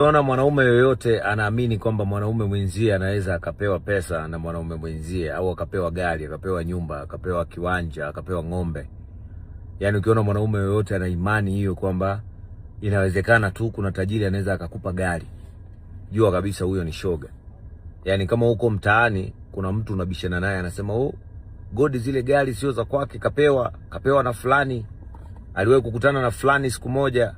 Unaona, mwanaume yoyote anaamini kwamba mwanaume mwenzie anaweza akapewa pesa na mwanaume mwenzie, au akapewa gari, akapewa nyumba, akapewa kiwanja, akapewa ng'ombe. Yaani ukiona mwanaume yoyote ana imani hiyo kwamba inawezekana tu kuna tajiri anaweza akakupa gari, jua kabisa huyo ni shoga. Yaani kama huko mtaani kuna mtu unabishana naye anasema, "Oh, God zile gari sio za kwake, kapewa na fulani. Aliwahi kukutana na fulani siku moja."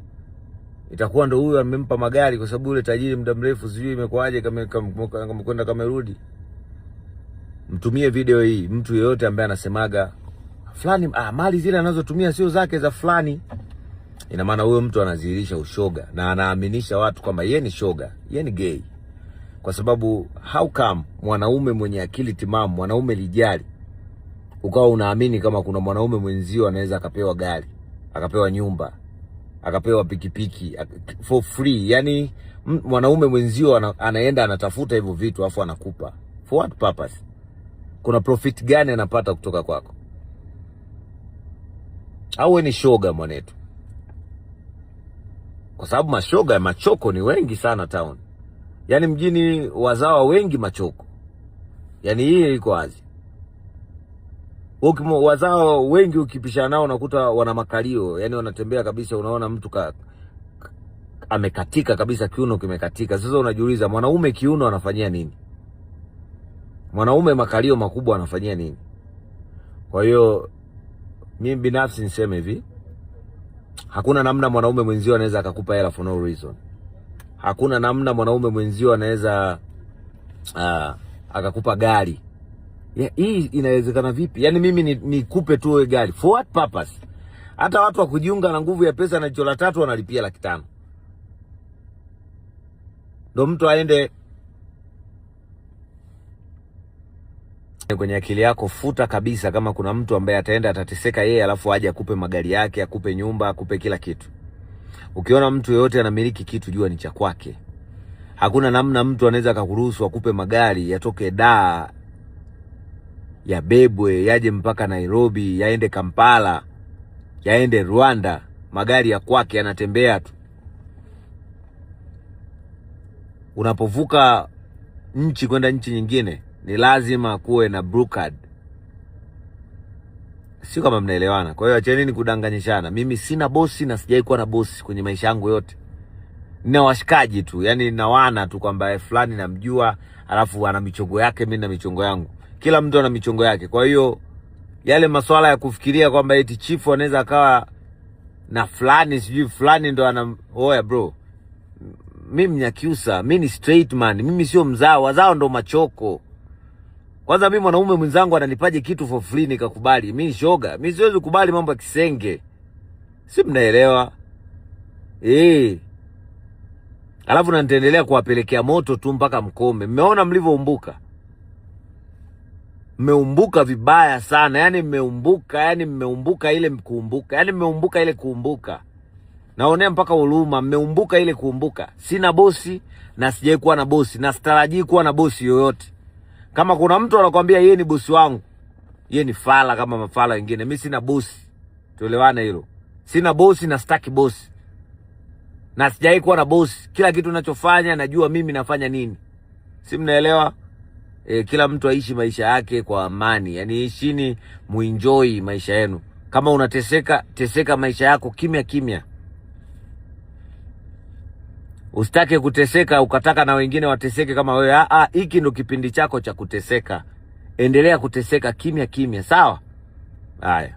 Itakuwa ndo huyo amempa magari kwa sababu yule tajiri muda mrefu sijui imekwaje kama kamerudi. Mtumie video hii mtu yeyote ambaye anasemaga fulani mali zile anazotumia sio zake, za fulani. Ina maana huyo mtu anadhihirisha ushoga na anaaminisha watu kwamba yeye ni shoga, yeye ni gay. Kwa sababu how come mwanaume mwenye akili timamu, mwanaume lijali, ukawa unaamini kama kuna mwanaume mwenzio anaweza akapewa gari, akapewa nyumba, akapewa pikipiki for free? Yani mwanaume mwenzio anaenda anatafuta hivyo vitu afu anakupa. For what purpose? Kuna profit gani anapata kutoka kwako? Au ni shoga mwanetu? Kwa sababu mashoga machoko ni wengi sana town. Yani mjini wazawa wengi machoko. Yani hii iko wazi. Wazao wengi ukipishana nao unakuta wana makalio, yani wanatembea kabisa, unaona mtu amekatika kabisa, kiuno kimekatika. Sasa unajiuliza mwanaume kiuno anafanyia nini? Mwanaume makalio makubwa anafanyia nini? Kwa hiyo mimi binafsi niseme hivi, hakuna namna mwanaume mwenzio anaweza akakupa hela for no reason. Hakuna namna mwanaume mwenzio anaweza akakupa gari. Hii inawezekana vipi? Yani mimi nikupe tu wewe gari. For what purpose? Hata watu wa kujiunga na nguvu ya pesa na jicho la tatu wanalipia 500,000. Ndio mtu aende. Kwenye akili yako futa kabisa kama kuna mtu ambaye ataenda atateseka yeye alafu aje akupe magari yake, akupe nyumba, akupe kila kitu. Ukiona mtu yeyote anamiliki kitu, jua ni cha kwake. Hakuna namna mtu anaweza akakuruhusu akupe magari yatoke Dar, yabebwe yaje mpaka Nairobi, yaende Kampala, yaende Rwanda, magari ya kwake yanatembea tu. Unapovuka nchi kwenda nchi nyingine ni lazima kuwe na blue card. Sio kama mnaelewana. Kwa hiyo acheni kudanganyishana. Mimi sina bosi na sijai kuwa na bosi kwenye maisha yangu yote. Nina washikaji tu, yani nina wana tu kwamba fulani namjua, alafu ana michongo yake, mimi na michongo yangu. Kila mtu ana michongo yake. Kwa hiyo yale masuala ya kufikiria kwamba eti chifu anaweza akawa na fulani sijui fulani ndo ana oya bro. Mimi Mnyakyusa, mimi ni straight man. Mimi sio mzao, wazao ndo machoko. Kwanza mimi mwanaume mwenzangu ananipaje kitu for free nikakubali? Mimi ni shoga. Mimi siwezi kukubali mambo ya kisenge. Si mnaelewa? Alafu na nitaendelea kuwapelekea moto tu mpaka mkome. Mmeona mlivyoumbuka? Mmeumbuka vibaya sana. Yani mmeumbuka ile kuumbuka. Yani mmeumbuka ile kuumbuka. Naonea mpaka huruma. Mmeumbuka ile kuumbuka. Sina bosi na sijai kuwa na bosi na sitarajii kuwa na bosi yoyote. Kama kuna mtu anakuambia yeye ni bosi wangu, yeye ni fala kama mafala wengine. Mimi sina bosi. Tuelewane hilo. Sina bosi na sitaki bosi. Na sijai kuwa na bosi. Kila kitu ninachofanya najua mimi nafanya nini. Si mnaelewa? Kila mtu aishi maisha yake kwa amani. Yani ishini muenjoy maisha yenu. Kama unateseka, teseka maisha yako kimya kimya. Usitake kuteseka ukataka na wengine wateseke kama wewe. Hiki ndo kipindi chako cha kuteseka. Endelea kuteseka kimya kimya, sawa? Haya.